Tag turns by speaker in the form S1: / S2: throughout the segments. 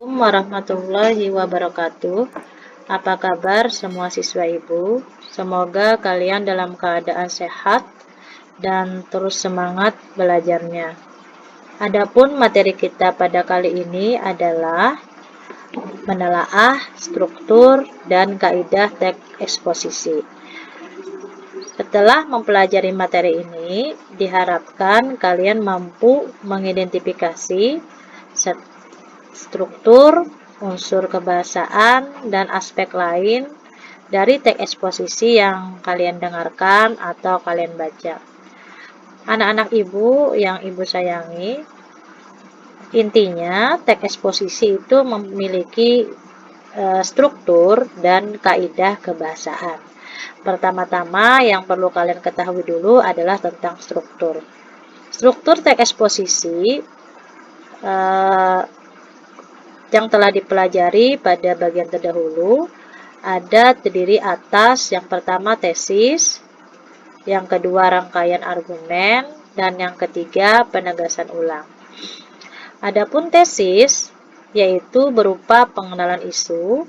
S1: Assalamualaikum warahmatullahi wabarakatuh. Apa kabar semua siswa ibu? Semoga kalian dalam keadaan sehat dan terus semangat belajarnya. Adapun materi kita pada kali ini adalah menelaah struktur dan kaidah teks eksposisi. Setelah mempelajari materi ini, diharapkan kalian mampu mengidentifikasi struktur, unsur kebahasaan, dan aspek lain dari teks eksposisi yang kalian dengarkan atau kalian baca. Anak-anak ibu yang ibu sayangi, intinya teks eksposisi itu memiliki struktur dan kaidah kebahasaan. Pertama-tama yang perlu kalian ketahui dulu adalah tentang struktur. Struktur teks eksposisi yang telah dipelajari pada bagian terdahulu ada terdiri atas yang pertama tesis, yang kedua rangkaian argumen, dan yang ketiga penegasan ulang. Adapun tesis yaitu berupa pengenalan isu,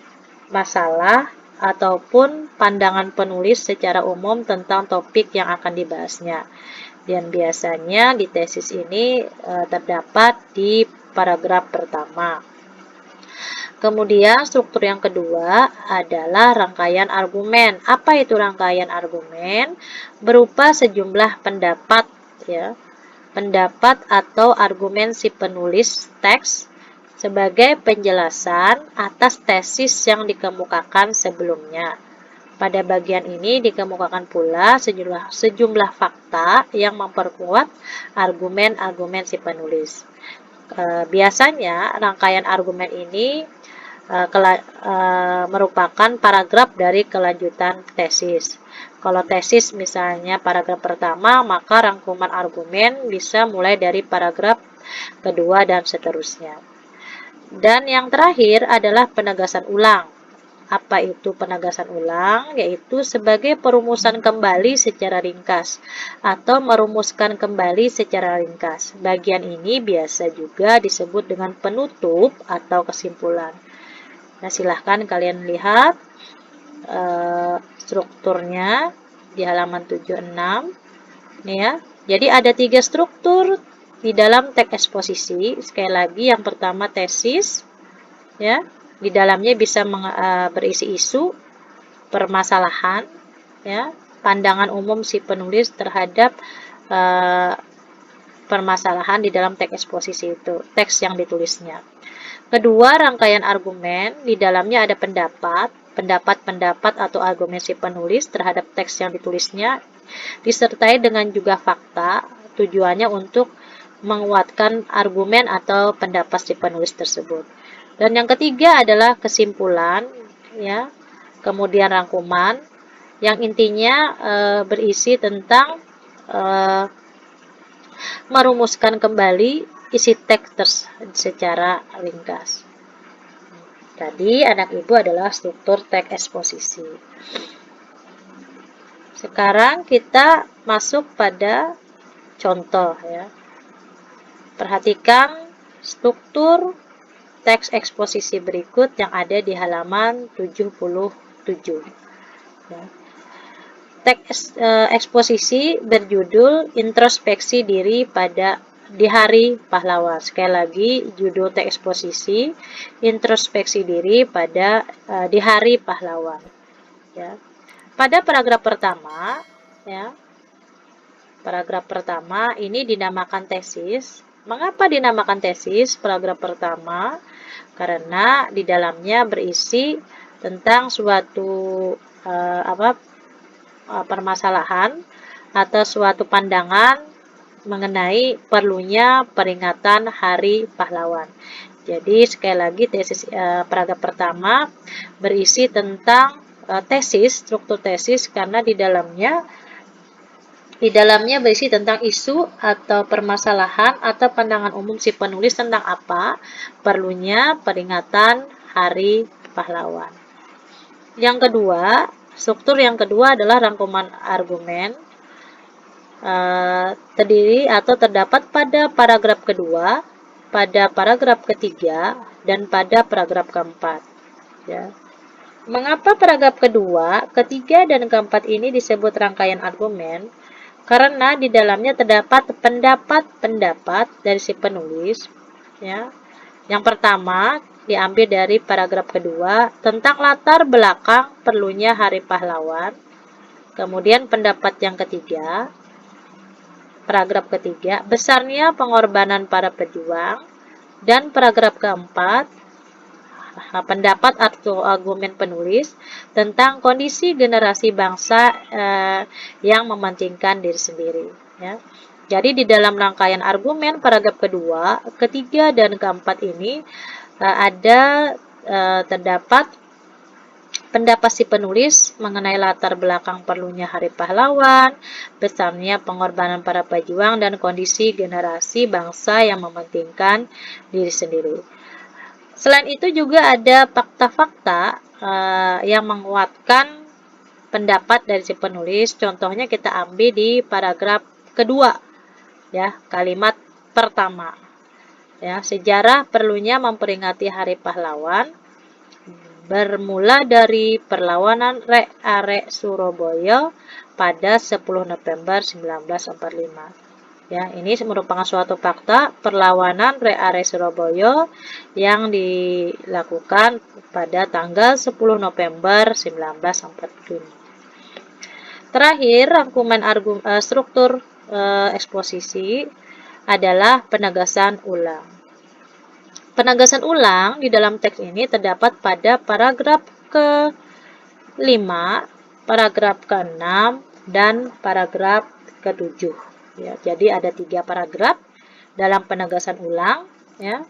S1: masalah, ataupun pandangan penulis secara umum tentang topik yang akan dibahasnya. Dan biasanya di tesis ini terdapat di paragraf pertama. Kemudian struktur yang kedua adalah rangkaian argumen. Apa itu rangkaian argumen? Berupa sejumlah pendapat, ya, pendapat atau argumen si penulis teks sebagai penjelasan atas tesis yang dikemukakan sebelumnya. Pada bagian ini dikemukakan pula sejumlah fakta yang memperkuat argumen-argumen si penulis. Biasanya rangkaian argumen ini merupakan paragraf dari kelanjutan tesis. Kalau tesis misalnya paragraf pertama, maka rangkuman argumen bisa mulai dari paragraf kedua dan seterusnya. Dan yang terakhir adalah penegasan ulang. Apa itu penegasan ulang? Yaitu sebagai perumusan kembali secara ringkas atau merumuskan kembali secara ringkas. Bagian ini biasa juga disebut dengan penutup atau kesimpulan. Nah, silahkan kalian lihat strukturnya di halaman 76. Nih ya. Jadi ada 3 struktur di dalam teks eksposisi. Sekali lagi yang pertama tesis, ya. Di dalamnya bisa berisi isu, permasalahan, ya, pandangan umum si penulis terhadap permasalahan di dalam teks eksposisi itu, teks yang ditulisnya. Kedua, rangkaian argumen, di dalamnya ada pendapat atau argumen si penulis terhadap teks yang ditulisnya, disertai dengan juga fakta, tujuannya untuk menguatkan argumen atau pendapat si penulis tersebut. Dan yang ketiga adalah kesimpulan, ya, kemudian rangkuman, yang intinya berisi tentang merumuskan kembali isi teks secara ringkas. Tadi anak ibu adalah struktur teks eksposisi. Sekarang kita masuk pada contoh, ya. Perhatikan struktur teks eksposisi berikut yang ada di halaman 77. Ya. Teks eksposisi berjudul introspeksi diri di hari pahlawan. Sekali lagi judul teks eksposisi introspeksi diri di hari pahlawan. Ya. Pada paragraf pertama, ya. Paragraf pertama ini dinamakan tesis. Mengapa dinamakan tesis paragraf pertama? Karena di dalamnya berisi tentang suatu permasalahan atau suatu pandangan mengenai perlunya peringatan Hari Pahlawan. Jadi sekali lagi tesis paragraf pertama berisi tentang tesis, struktur tesis, karena di dalamnya berisi tentang isu atau permasalahan atau pandangan umum si penulis tentang apa perlunya peringatan Hari Pahlawan. Yang kedua, struktur yang kedua adalah rangkuman argumen. Terdiri atau terdapat pada paragraf kedua, pada paragraf ketiga, dan pada paragraf keempat. Ya. Mengapa paragraf kedua, ketiga, dan keempat ini disebut rangkaian argumen? Karena di dalamnya terdapat pendapat-pendapat dari si penulis. Ya. Yang pertama diambil dari paragraf kedua tentang latar belakang perlunya Hari Pahlawan. Kemudian pendapat yang ketiga, paragraf ketiga, besarnya pengorbanan para pejuang. Dan paragraf keempat, pendapat atau argumen penulis tentang kondisi generasi bangsa yang mementingkan diri sendiri. Ya. Jadi di dalam rangkaian argumen paragraf kedua, ketiga, dan keempat ini ada terdapat pendapat si penulis mengenai latar belakang perlunya Hari Pahlawan, besarnya pengorbanan para pejuang, dan kondisi generasi bangsa yang mementingkan diri sendiri. Selain itu juga ada fakta-fakta yang menguatkan pendapat dari si penulis. Contohnya kita ambil di paragraf kedua, ya, kalimat pertama. Ya, sejarah perlunya memperingati Hari Pahlawan bermula dari perlawanan Rek Arek Surabaya pada 10 November 1945. Ya, ini merupakan suatu fakta perlawanan Rek Arek Surabaya yang dilakukan pada tanggal 10 November 1945. Terakhir, rangkuman struktur eksposisi adalah penegasan ulang. Penegasan ulang di dalam teks ini terdapat pada paragraf ke-5, paragraf ke-6, dan paragraf ke-7. Ya, jadi ada 3 paragraf dalam penegasan ulang. Ya.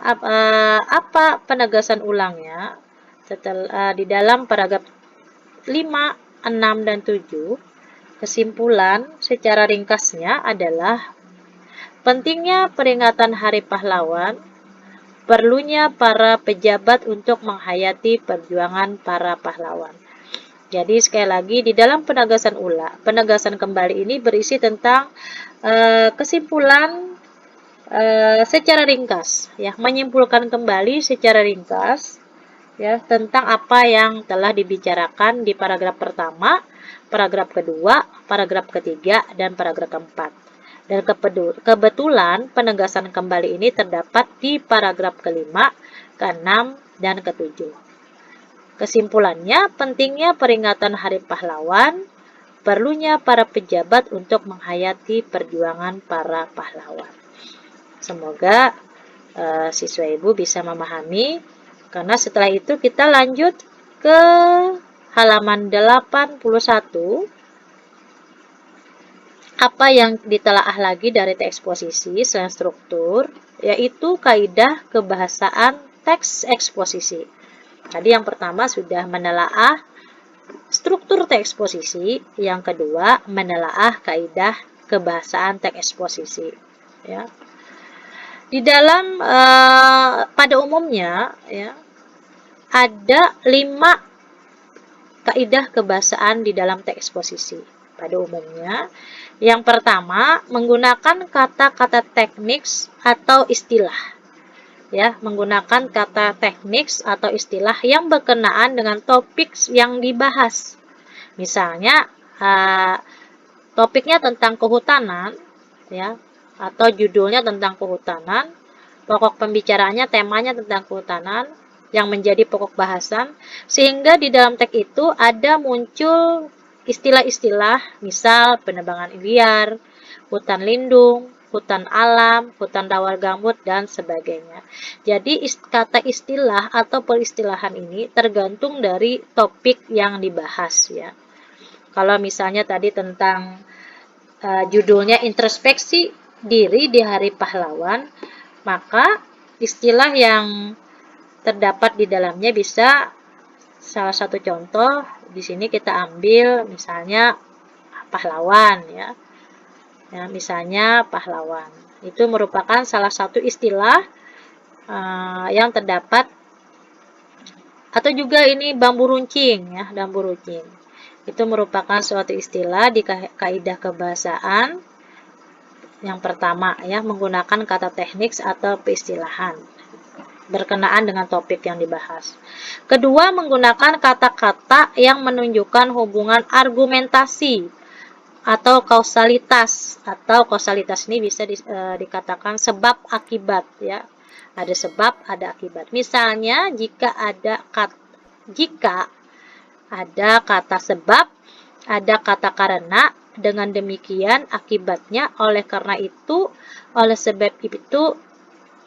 S1: Apa penegasan ulangnya? Setelah di dalam paragraf 5, 6, dan 7, kesimpulan secara ringkasnya adalah pentingnya peringatan Hari Pahlawan, perlunya para pejabat untuk menghayati perjuangan para pahlawan. Jadi sekali lagi di dalam penegasan kembali ini berisi tentang kesimpulan secara ringkas, ya, menyimpulkan kembali secara ringkas, ya, tentang apa yang telah dibicarakan di paragraf pertama, paragraf kedua, paragraf ketiga, dan paragraf keempat. Dan kebetulan penegasan kembali ini terdapat di paragraf kelima, ke-6, dan ke-7. Kesimpulannya, pentingnya peringatan Hari Pahlawan, perlunya para pejabat untuk menghayati perjuangan para pahlawan. Semoga siswa ibu bisa memahami, karena setelah itu kita lanjut ke halaman 81. Apa yang ditelaah lagi dari teks eksposisi selain struktur, yaitu kaidah kebahasaan teks eksposisi. Tadi yang pertama sudah menelaah struktur teks eksposisi, yang kedua menelaah kaidah kebahasaan teks eksposisi. Ya. Di dalam pada umumnya, ya, ada 5 kaidah kebahasaan di dalam teks eksposisi. Pada umumnya, yang pertama menggunakan kata-kata teknik atau istilah. Ya, menggunakan kata teknik atau istilah yang berkenaan dengan topik yang dibahas. Misalnya topiknya tentang kehutanan, ya, atau judulnya tentang kehutanan, pokok pembicaraannya temanya tentang kehutanan yang menjadi pokok bahasan, sehingga di dalam teks itu ada muncul istilah-istilah, misal penebangan liar, hutan lindung, hutan alam, hutan rawa gambut, dan sebagainya. Jadi kata istilah atau peristilahan ini tergantung dari topik yang dibahas, ya. Kalau misalnya tadi tentang judulnya introspeksi diri di Hari Pahlawan, maka istilah yang terdapat di dalamnya bisa, salah satu contoh di sini kita ambil misalnya pahlawan, ya. Ya, misalnya pahlawan itu merupakan salah satu istilah yang terdapat, atau juga ini bambu runcing, ya, bambu runcing itu merupakan suatu istilah di kaidah kebahasaan yang pertama, ya, menggunakan kata teknik atau peristilahan. berkenaan dengan topik yang dibahas. Kedua, menggunakan kata-kata yang menunjukkan hubungan argumentasi atau kausalitas. Atau kausalitas ini bisa dikatakan sebab akibat ya. Ada sebab, ada akibat. Misalnya jika ada kata sebab, ada kata karena, dengan demikian akibatnya, oleh karena itu, oleh sebab itu,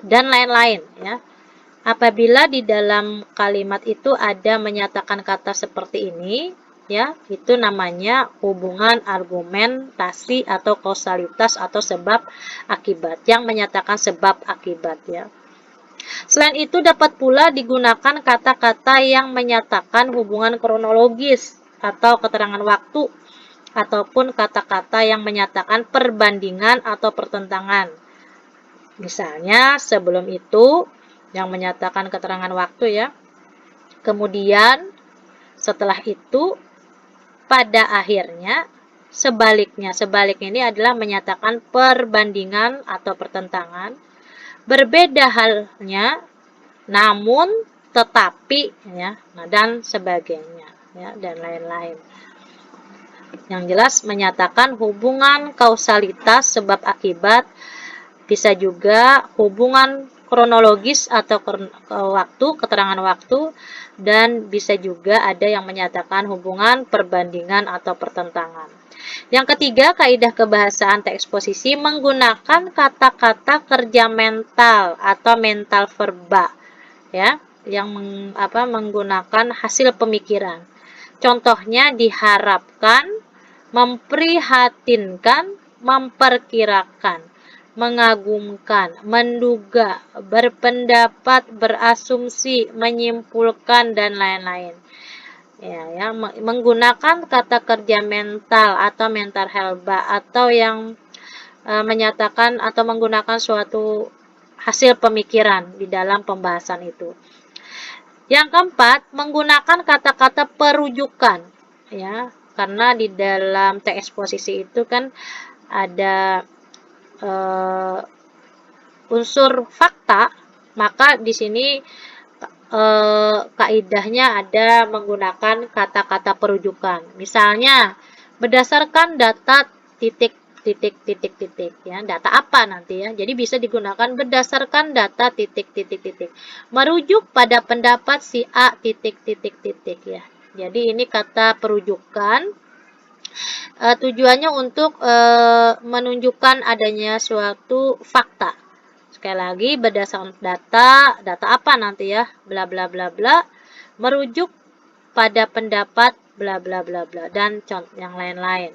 S1: dan lain-lain ya. Apabila di dalam kalimat itu ada menyatakan kata seperti ini ya, itu namanya hubungan argumentasi atau kausalitas atau sebab akibat, yang menyatakan sebab akibat ya. Selain itu dapat pula digunakan kata-kata yang menyatakan hubungan kronologis atau keterangan waktu, ataupun kata-kata yang menyatakan perbandingan atau pertentangan. Misalnya sebelum itu yang menyatakan keterangan waktu ya. Kemudian setelah itu pada akhirnya sebaliknya. Sebaliknya ini adalah menyatakan perbandingan atau pertentangan. Berbeda halnya, namun, tetapi ya, dan sebagainya ya, dan lain-lain. Yang jelas menyatakan hubungan kausalitas sebab akibat, bisa juga hubungan kronologis atau waktu, keterangan waktu, dan bisa juga ada yang menyatakan hubungan perbandingan atau pertentangan. Yang ketiga, kaidah kebahasaan teks eksposisi menggunakan kata-kata kerja mental atau mental verba ya, yang menggunakan hasil pemikiran. Contohnya diharapkan, memprihatinkan, memperkirakan, mengagumkan, menduga, berpendapat, berasumsi, menyimpulkan, dan lain-lain. Ya, menggunakan kata kerja mental atau mental verba atau yang menyatakan atau menggunakan suatu hasil pemikiran di dalam pembahasan itu. Yang keempat, menggunakan kata-kata perujukan ya, karena di dalam teks eksposisi itu kan ada unsur fakta, maka di sini kaidahnya ada menggunakan kata-kata perujukan. Misalnya, berdasarkan data titik ya, data apa nanti ya. Jadi bisa digunakan berdasarkan data titik. Merujuk pada pendapat si A titik ya. Jadi ini kata perujukan. Tujuannya untuk menunjukkan adanya suatu fakta. Sekali lagi, berdasarkan data apa nanti ya, bla bla bla bla, merujuk pada pendapat bla bla bla bla, dan contoh yang lain-lain.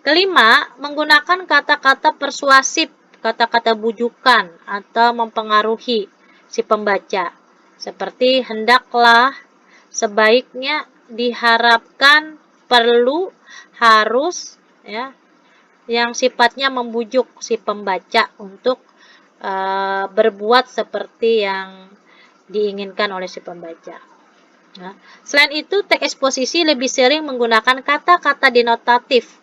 S1: Kelima, menggunakan kata-kata persuasif, kata-kata bujukan atau mempengaruhi si pembaca, seperti hendaklah, sebaiknya, diharapkan, perlu, harus ya, yang sifatnya membujuk si pembaca untuk berbuat seperti yang diinginkan oleh si pembaca. Nah, selain itu, teks eksposisi lebih sering menggunakan kata-kata denotatif,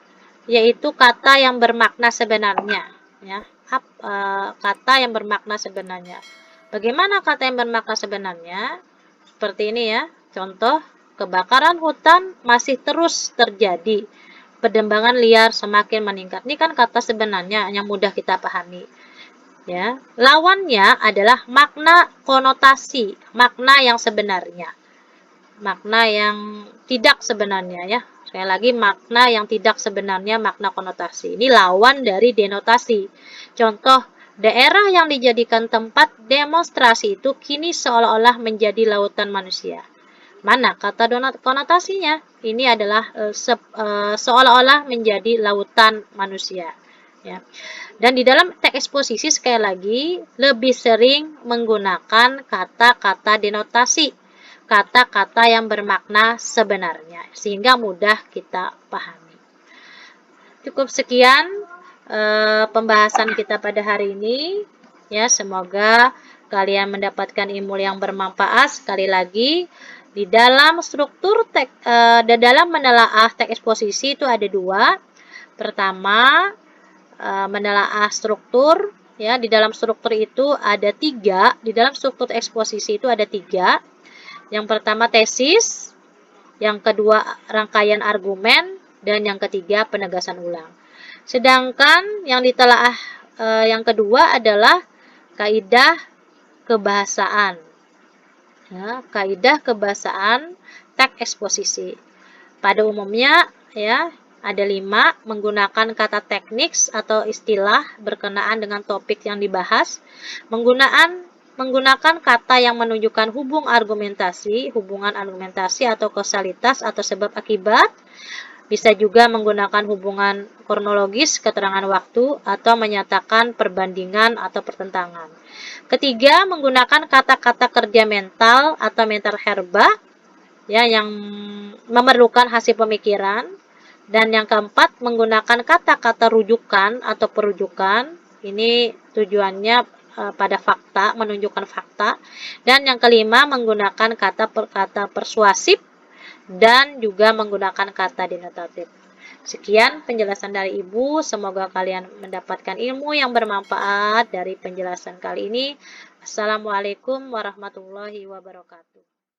S1: yaitu kata yang bermakna sebenarnya. Ya, kata yang bermakna sebenarnya. Bagaimana kata yang bermakna sebenarnya? Seperti ini ya. Contoh, kebakaran hutan masih terus terjadi. Penebangan liar semakin meningkat. Ini kan kata sebenarnya yang mudah kita pahami. Ya, lawannya adalah makna konotasi, makna yang sebenarnya, makna yang tidak sebenarnya ya. Sekali lagi, makna yang tidak sebenarnya, makna konotasi. Ini lawan dari denotasi. Contoh, daerah yang dijadikan tempat demonstrasi itu kini seolah-olah menjadi lautan manusia. Mana kata konotasinya? Ini adalah seolah-olah menjadi lautan manusia. Ya. Dan di dalam teks eksposisi sekali lagi lebih sering menggunakan kata-kata denotasi, kata-kata yang bermakna sebenarnya, sehingga mudah kita pahami. Cukup sekian pembahasan kita pada hari ini. Ya, semoga kalian mendapatkan ilmu yang bermanfaat. Sekali lagi, di dalam struktur dalam menelaah teks eksposisi itu ada dua. Pertama, menelaah struktur ya, di dalam struktur itu ada 3, di dalam struktur eksposisi itu ada 3. Yang pertama tesis, yang kedua rangkaian argumen, dan yang ketiga penegasan ulang. Sedangkan yang ditelaah yang kedua adalah kaidah kebahasaan. Ya, kaidah kebahasaan teks eksposisi. Pada umumnya ya ada 5, menggunakan kata teknis atau istilah berkenaan dengan topik yang dibahas, menggunakan kata yang menunjukkan hubungan argumentasi atau kausalitas atau sebab akibat, bisa juga menggunakan hubungan kronologis, keterangan waktu, atau menyatakan perbandingan atau pertentangan. Ketiga, menggunakan kata-kata kerja mental atau mental herba, ya, yang memerlukan hasil pemikiran. Dan yang keempat, menggunakan kata-kata rujukan atau perujukan. Ini tujuannya pada fakta, menunjukkan fakta. Dan yang kelima, menggunakan kata persuasif dan juga menggunakan kata denotatif. Sekian penjelasan dari Ibu, semoga kalian mendapatkan ilmu yang bermanfaat dari penjelasan kali ini. Assalamualaikum warahmatullahi wabarakatuh.